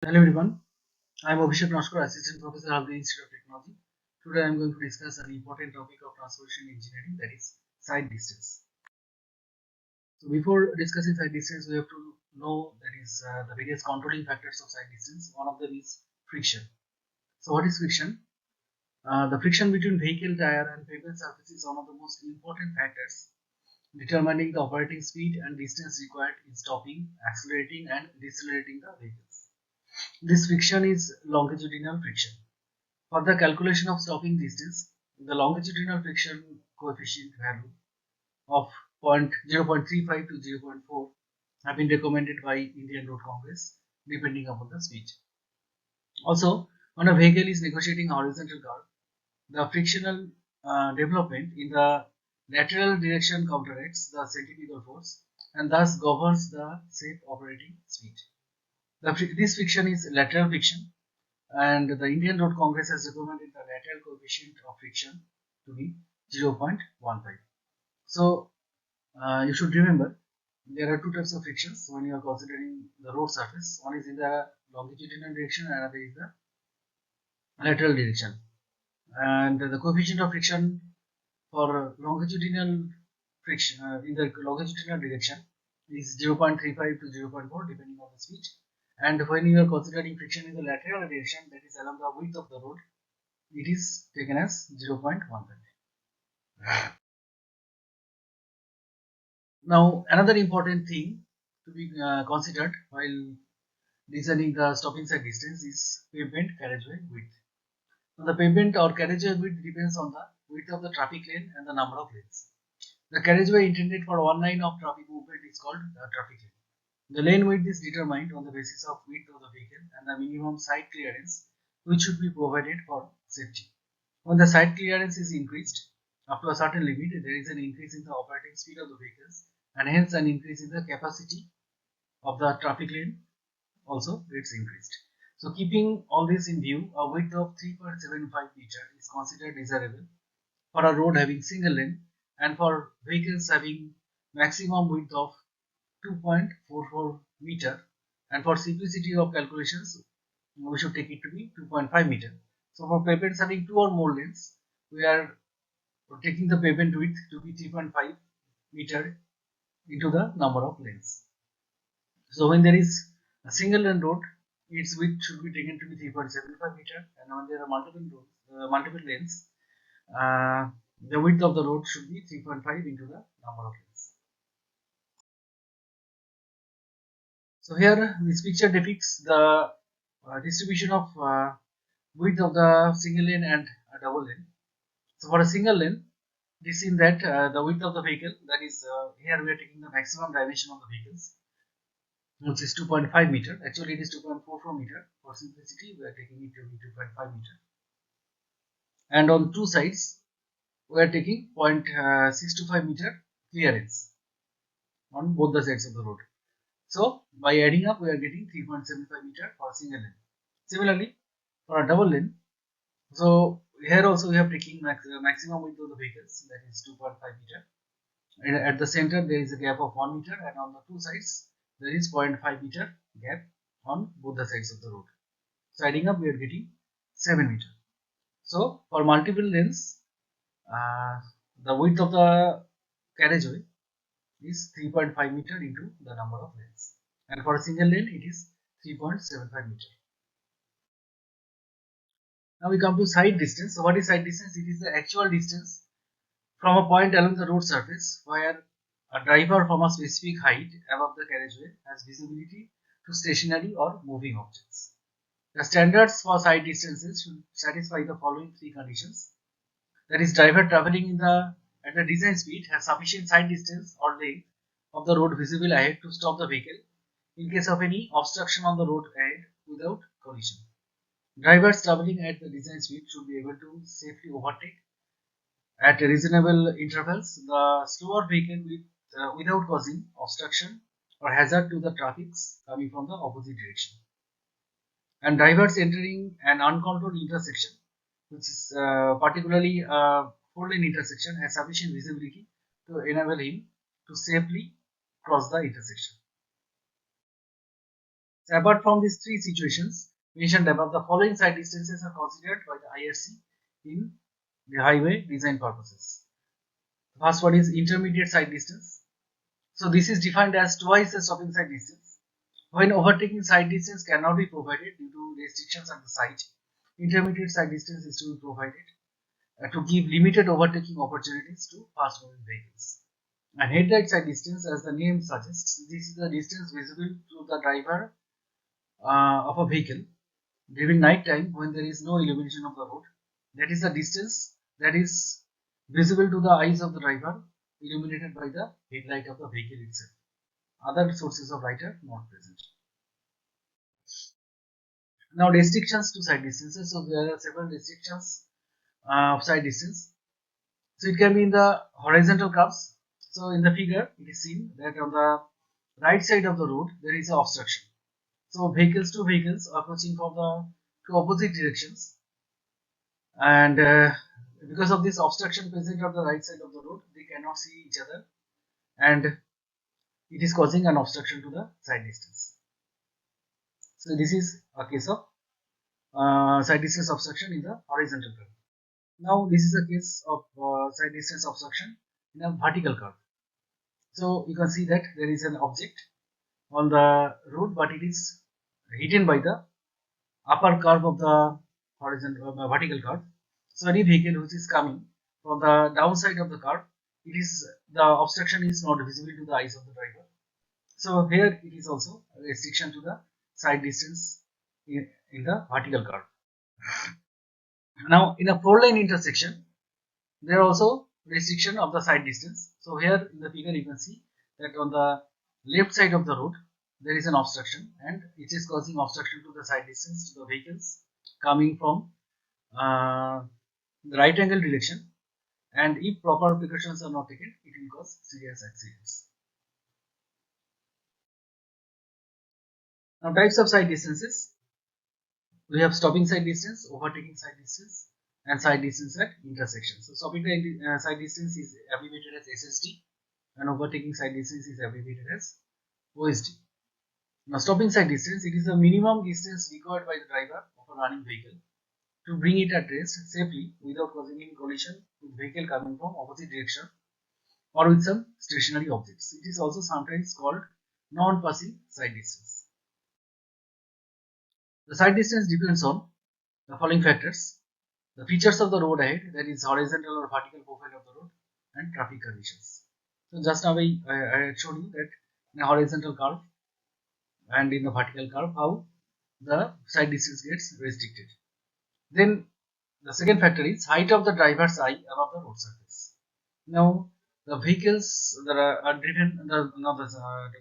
Hello everyone, I am Abhishek Naskar, Assistant Professor of the Institute of Technology. Today I am going to discuss an important topic of transportation engineering, that is side distance. So before discussing side distance, we have to know that is the various controlling factors of side distance. One of them is friction. So what is friction? The friction between vehicle tire and pavement surface is one of the most important factors determining the operating speed and distance required in stopping, accelerating and decelerating the vehicles. This friction is longitudinal friction. For the calculation of stopping distance, the longitudinal friction coefficient value of 0.35 to 0.4 have been recommended by Indian Road Congress depending upon the speed. Also, when a vehicle is negotiating a horizontal curve, the frictional development in the lateral direction counteracts the centrifugal force and thus governs the safe operating speed. This friction is lateral friction, and the Indian Road Congress has recommended the lateral coefficient of friction to be 0.15. So you should remember there are two types of frictions when you are considering the road surface. One is in the longitudinal direction and another is the lateral direction. And the coefficient of friction for longitudinal friction in the longitudinal direction is 0.35 to 0.4 depending on the speed. And when you are considering friction in the lateral direction, that is along the width of the road, it is taken as 0.15. Now, another important thing to be considered while designing the stopping side distance is pavement carriageway width. Now, the pavement or carriageway width depends on the width of the traffic lane and the number of lanes. The carriageway intended for one line of traffic movement is called the traffic lane. The lane width is determined on the basis of width of the vehicle and the minimum side clearance which should be provided for safety. When the side clearance is increased up to a certain limit, there is an increase in the operating speed of the vehicles and hence an increase in the capacity of the traffic lane also gets increased. So keeping all this in view, a width of 3.75 meter is considered desirable for a road having single lane and for vehicles having maximum width of 2.44 meter, and for simplicity of calculations we should take it to be 2.5 meter. So for pavements having two or more lanes, we are taking the pavement width to be 3.5 meter into the number of lanes. So when there is a single lane road, its width should be taken to be 3.75 meter, and when there are multiple lanes, the width of the road should be 3.5 into the number of lanes. So here this picture depicts the distribution of width of the single lane and a double lane. So for a single lane, it is seen that the width of the vehicle, that is here we are taking the maximum dimension of the vehicles, which is 2.5 meter. Actually it is 2.44 meter. For simplicity we are taking it to be 2.5 meter. And on two sides we are taking 0.625 meter clearance on both the sides of the road. So by adding up, we are getting 3.75 meter for a single lane. Similarly, for a double lane, so here also we have taking maximum width of the vehicles, that is 2.5 meter. And at the center there is a gap of 1 meter, and on the two sides there is 0.5 meter gap on both the sides of the road. So adding up, we are getting 7 meter. So for multiple lanes, the width of the carriageway is 3.5 meter into the number of lanes, and for a single lane it is 3.75 meter. Now we come to side distance. So what is side distance? It is the actual distance from a point along the road surface where a driver from a specific height above the carriageway has visibility to stationary or moving objects. The standards for side distances should satisfy the following three conditions. That is, driver traveling at the design speed has sufficient side distance or length of the road visible ahead to stop the vehicle in case of any obstruction on the road ahead without collision. Drivers traveling at the design speed should be able to safely overtake at reasonable intervals the slower vehicle without causing obstruction or hazard to the traffic coming from the opposite direction. And drivers entering an uncontrolled intersection, which is particularly a four-lane intersection, has sufficient visibility to enable him to safely cross the intersection. So apart from these three situations mentioned above, the following side distances are considered by the IRC in the highway design purposes. The first one is intermediate side distance. So this is defined as twice the stopping side distance. When overtaking side distance cannot be provided due to restrictions at the site, intermediate side distance is to be provided to give limited overtaking opportunities to fast moving vehicles. And headlight side distance, as the name suggests, this is the distance visible to the driver of a vehicle during night time when there is no illumination of the road. That is the distance that is visible to the eyes of the driver, illuminated by the headlight of the vehicle itself. Other sources of light are not present. Now restrictions to side distances. So there are several restrictions of side distance. So it can be in the horizontal curves. So in the figure it is seen that on the right side of the road there is an obstruction. So vehicles to vehicles approaching from the two opposite directions, and because of this obstruction present on the right side of the road, they cannot see each other, and it is causing an obstruction to the side distance. So this is a case of side distance obstruction in the horizontal curve. Now this is a case of side distance obstruction in a vertical curve. So you can see that there is an object on the road, but it is hidden by the upper curve of the horizontal vertical curve. So any vehicle which is coming from the downside of the curve, it is the obstruction is not visible to the eyes of the driver. So here it is also a restriction to the side distance in the vertical curve. Now in a 4-lane intersection, there are also restriction of the side distance. So here in the figure you can see that on the left side of the road there is an obstruction, and it is causing obstruction to the side distance to the vehicles coming from the right angle direction, and if proper precautions are not taken, it will cause serious accidents. Now types of side distances. We have stopping side distance, overtaking side distance, and side distance at intersections. So stopping side distance is abbreviated as SSD, and overtaking side distance is abbreviated as OSD. Now stopping side distance, it is the minimum distance required by the driver of a running vehicle to bring it at rest safely without causing any collision with vehicle coming from opposite direction or with some stationary objects. It is also sometimes called non-passing side distance. The side distance depends on the following factors: the features of the road ahead, that is horizontal or vertical profile of the road, and traffic conditions. So just now I showed you that in a horizontal curve and in the vertical curve how the side distance gets restricted. Then the second factor is height of the driver's eye above the road surface. Now the vehicles that are driven, the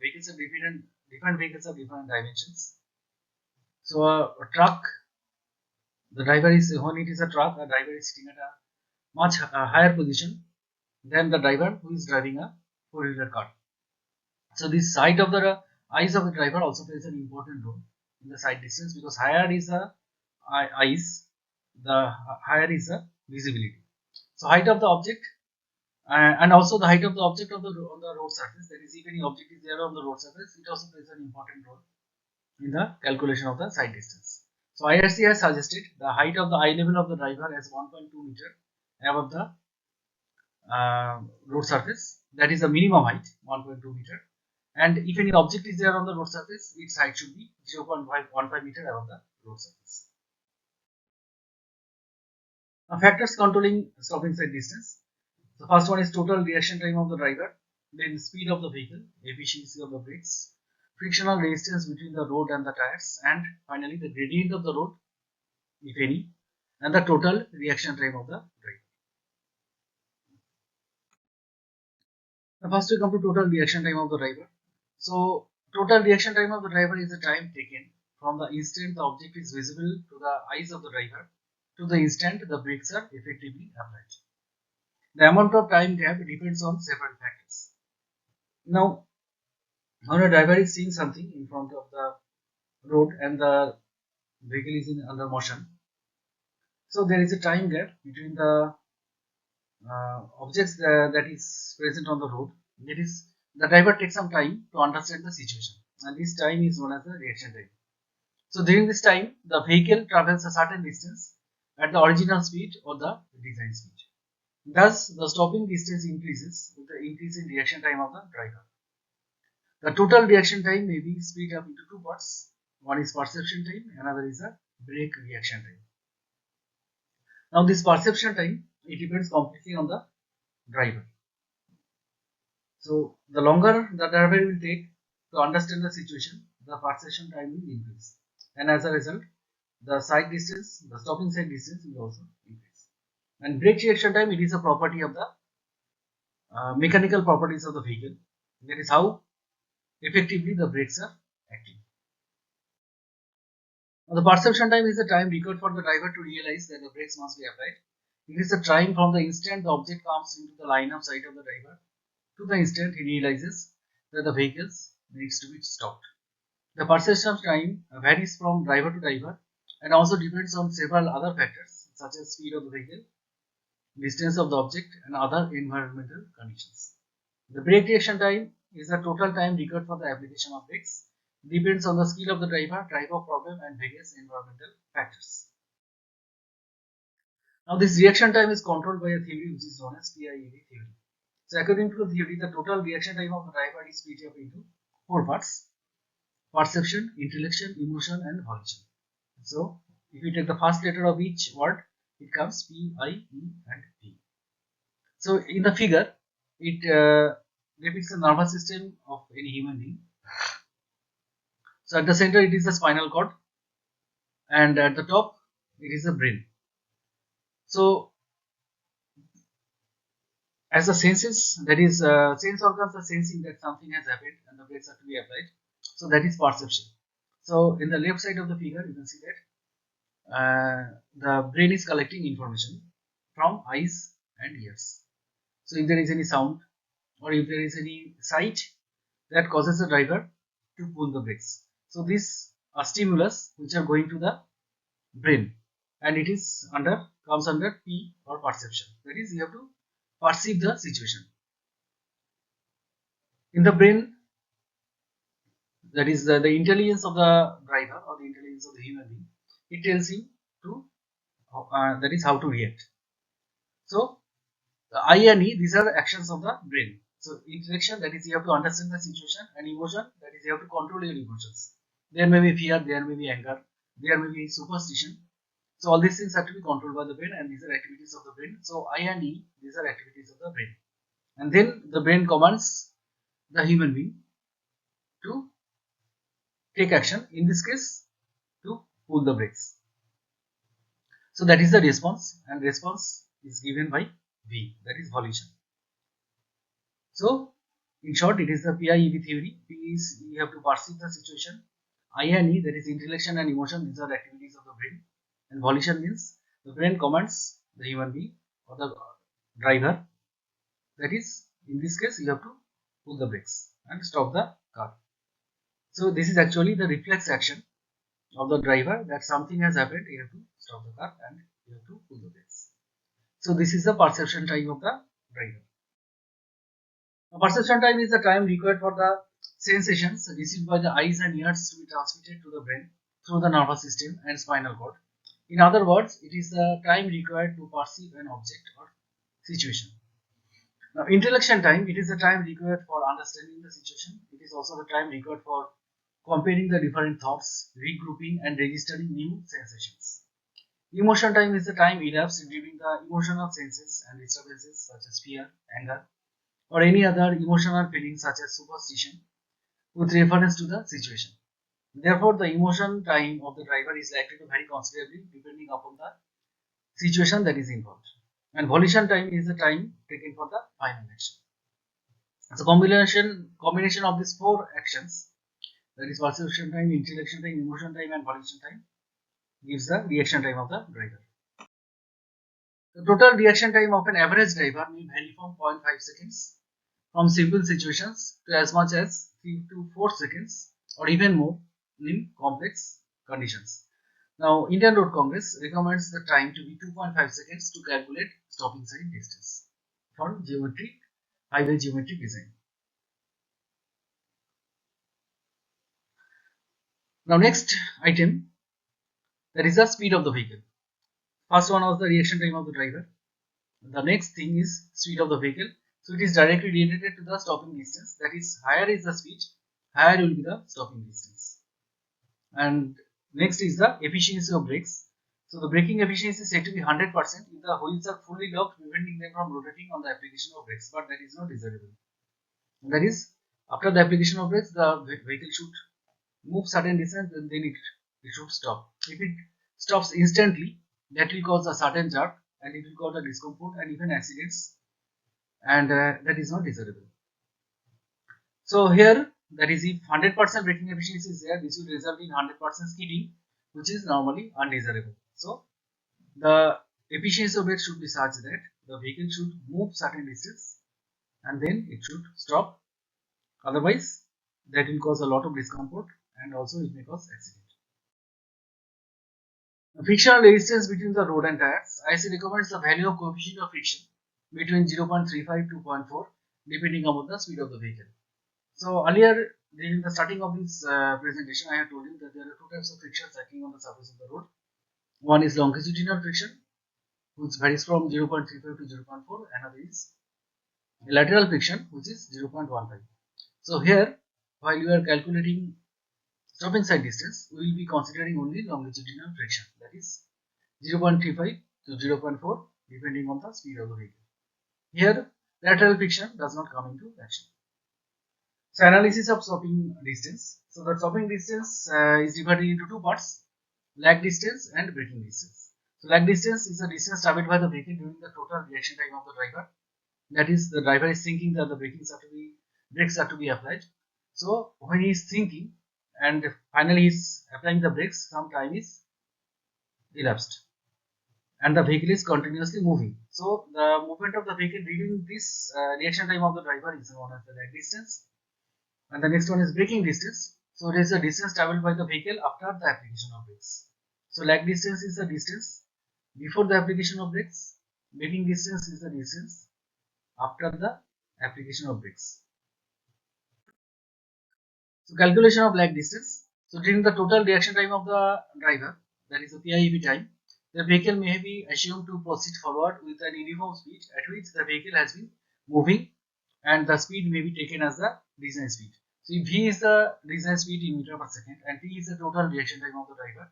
vehicles are different vehicles have different dimensions. So a truck, the driver is, when it is a truck, a driver is sitting at a much higher position than the driver who is driving a four-wheeler car. So this height of the eyes of the driver also plays an important role in the sight distance, because higher is the eyes, the higher is the visibility. So height of the object and also the height of the object of on the road surface, that is if any object is there on the road surface, it also plays an important role in the calculation of the sight distance. So IRC has suggested the height of the eye level of the driver as 1.2 meter above the road surface, that is the minimum height, 1.2 meter, and if any object is there on the road surface, its height should be 0.15 meter above the road surface. Now factors controlling stopping side distance. The first one is total reaction time of the driver, then speed of the vehicle, efficiency of the brakes, frictional resistance between the road and the tires, and finally the gradient of the road, if any, and the total reaction time of the driver. Now first we come to total reaction time of the driver. So total reaction time of the driver is the time taken from the instant the object is visible to the eyes of the driver to the instant the brakes are effectively applied. The amount of time gap depends on several factors. Now, when a driver is seeing something in front of the road and the vehicle is in under motion, so there is a time gap between the objects that is present on the road. That is, the driver takes some time to understand the situation, and this time is known as the reaction time. So during this time, the vehicle travels a certain distance at the original speed or the design speed. Thus, the stopping distance increases with the increase in reaction time of the driver. The total reaction time may be split up into two parts. One is perception time, another is the brake reaction time. Now, this perception time, it depends completely on the driver. So, the longer the driver will take to understand the situation, the perception time will increase. And as a result, the side distance, the stopping side distance will also increase. And brake reaction time, it is a property of the mechanical properties of the vehicle. That is how effectively the brakes are acting. Now, the perception time is the time required for the driver to realize that the brakes must be applied. It is the time from the instant the object comes into the line of sight of the driver to the instant he realizes that the vehicle needs to be stopped. The perception time varies from driver to driver and also depends on several other factors such as speed of the vehicle, distance of the object, and other environmental conditions. The brake reaction time is the total time required for the application of brakes. Depends on the skill of the driver, type of problem, and various environmental factors. Now, this reaction time is controlled by a theory which is known as PIEV theory. So, according to the theory, the total reaction time of the driver is split up into four parts: perception, intellection, emotion, and volition. So, if you take the first letter of each word, it comes P, I, E, and V. So, in the figure, it depicts the nervous system of any human being. So, at the center, it is the spinal cord, and at the top, it is the brain. So, as the senses, that is, sense organs are sensing that something has happened and the brakes are to be applied. So, that is perception. So, in the left side of the figure, you can see that the brain is collecting information from eyes and ears. So, if there is any sound or if there is any sight, that causes the driver to pull the brakes. So, these are stimulus which are going to the brain, and it is comes under P or perception. That is, you have to perceive the situation. In the brain, that is the intelligence of the driver or the intelligence of the human being. It tells him to that is how to react. So, the I and E, these are actions of the brain. So, intellection, that is you have to understand the situation, and emotion, that is you have to control your emotions. There may be fear, there may be anger, there may be superstition. So, all these things have to be controlled by the brain, and these are activities of the brain. So, I and E, these are activities of the brain. And then the brain commands the human being to take action, in this case, to pull the brakes. So, that is the response, and response is given by V, that is volition. So, in short, it is the PIEV theory. P is you have to perceive the situation. I and E, that is intellection and emotion, these are activities of the brain. And volition means the brain commands the human being or the driver. That is, in this case, you have to pull the brakes and stop the car. So, this is actually the reflex action of the driver that something has happened, you have to stop the car and you have to pull the brakes. So, this is the perception time of the driver. The perception time is the time required for the sensations received by the eyes and ears to be transmitted to the brain through the nervous system and spinal cord. In other words, it is the time required to perceive an object or situation. Now, intellection time, it is the time required for understanding the situation. It is also the time required for comparing the different thoughts, regrouping, and registering new sensations. Emotion time is the time elapsed during the emotional senses and disturbances such as fear, anger, or any other emotional feelings such as superstition with reference to the situation. Therefore, the emotion time of the driver is likely to vary considerably depending upon the situation that is involved. And volition time is the time taken for the final action. So, combination of these four actions, that is perception time, intellection time, emotion time, and volition time, gives the reaction time of the driver. The total reaction time of an average driver may vary from 0.5 seconds from simple situations to as much as 3 to 4 seconds or even more in complex conditions. Now, Indian Road Congress recommends the time to be 2.5 seconds to calculate stopping sign distance for highway geometric design. Now next item, that is the speed of the vehicle. First one was the reaction time of the driver. The next thing is speed of the vehicle. So it is directly related to the stopping distance. That is, higher is the speed, higher will be the stopping distance. And next is the efficiency of brakes. So the braking efficiency is said to be 100% if the wheels are fully locked, preventing them from rotating on the application of brakes. But that is not desirable. That is, after the application of brakes, the vehicle should move certain distance, then it should stop. If it stops instantly, that will cause a certain jerk and it will cause a discomfort and even accidents, and that is not desirable. So here, that is, if 100% braking efficiency is there, this will result in 100% skidding, which is normally undesirable. So the efficiency of it should be such that the vehicle should move certain distance and then it should stop. Otherwise, that will cause a lot of discomfort and also it may cause accident. The frictional resistance between the road and tires. IC recommends the value of coefficient of friction between 0.35 to 0.4 depending upon the speed of the vehicle. So earlier during the starting of this presentation, I have told you that there are two types of frictions acting on the surface of the road. One is longitudinal friction, which varies from 0.35 to 0.4. Another is lateral friction, which is 0.15. So here, while you are calculating stopping side distance, we will be considering only longitudinal friction, that is 0.35 to 0.4 depending on the speed of the vehicle. Here, lateral friction does not come into action. So analysis of stopping distance. So the stopping distance is divided into two parts: lag distance and braking distance. So lag distance is the distance traveled by the vehicle during the total reaction time of the driver. That is, the driver is thinking that the brakes are to be applied. So when he is thinking and finally he is applying the brakes, some time is elapsed and the vehicle is continuously moving. So the movement of the vehicle during this reaction time of the driver is known as the lag distance. And the next one is braking distance. So it is the distance traveled by the vehicle after the application of brakes. So lag distance is the distance before the application of brakes. Braking distance is the distance after the application of brakes. So calculation of lag distance. So during the total reaction time of the driver, that is the PIEV time, the vehicle may be assumed to proceed forward with an uniform speed at which the vehicle has been moving, and the speed may be taken as the design speed. So if V is the design speed in meter per second and T is the total reaction time of the driver,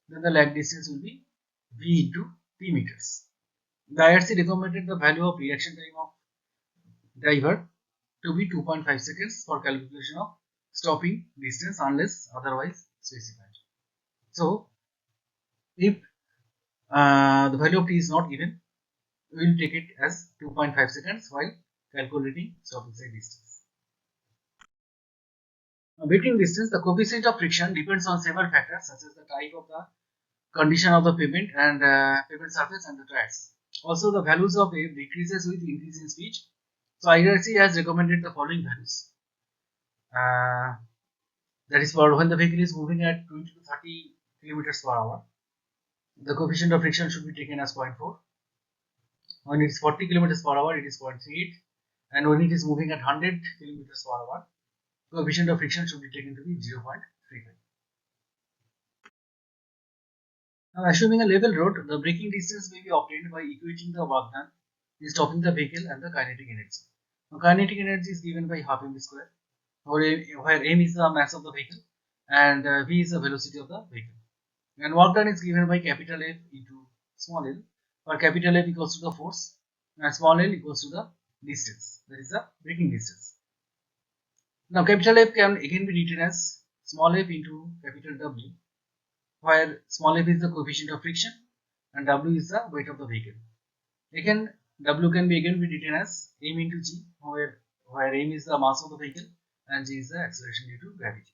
then the lag distance will be V into T meters. The IRC recommended the value of reaction time of driver to be 2.5 seconds for calculation of stopping distance unless otherwise specified. So if the value of T is not given, we will take it as 2.5 seconds while calculating stopping side distance. Now, braking distance, the coefficient of friction depends on several factors such as the type of the condition of the pavement and pavement surface and the tires. Also, the values of A decreases with increase in speed. So IRC has recommended the following values. That is for when the vehicle is moving at 20 to 30 kilometers per hour, the coefficient of friction should be taken as 0.4. When it is 40 kilometers per hour, it is 0.38, and when it is moving at 100 kilometers per hour, coefficient of friction should be taken to be 0.35. Now, assuming a level road, the braking distance may be obtained by equating the work done in stopping the vehicle and the kinetic energy. Now, kinetic energy is given by half m square, where m is the mass of the vehicle and v is the velocity of the vehicle. And work done is given by capital F into small l, where capital F equals to the force and small l equals to the distance, that is the braking distance. Now, capital F can again be written as small f into capital W, where small f is the coefficient of friction and W is the weight of the vehicle. Again, W can be again be written as m into g, where m is the mass of the vehicle and g is the acceleration due to gravity.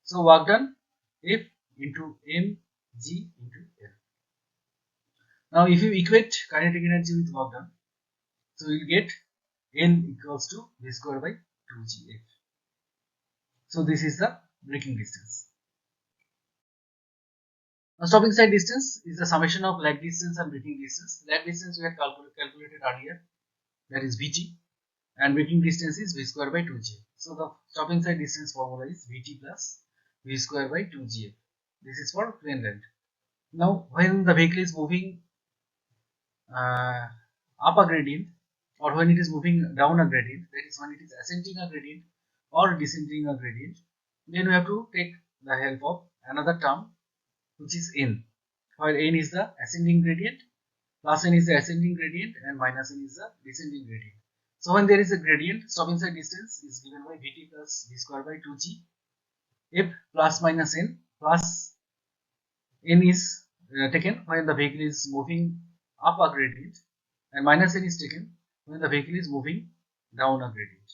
So work done F into m g into F. Now, if you equate kinetic energy with work done, so you will get N equals to v square by 2gf. So this is the braking distance. Now, stopping side distance is the summation of lag distance and braking distance. Lag distance we had calculated earlier, that is Vt, and braking distance is v square by 2g. So the stopping side distance formula is Vt plus v square by 2gf. This is for plane land. Now, when the vehicle is moving uh, up a gradient, or when it is moving down a gradient, that is when it is ascending a gradient or descending a gradient, then we have to take the help of another term which is n, where n is the ascending gradient, plus n is the ascending gradient, and minus n is the descending gradient. So when there is a gradient, stop inside distance is given by vt plus v square by 2g. If plus minus n, plus n is taken when the vehicle is moving up a gradient, and minus n is taken when the vehicle is moving down a gradient.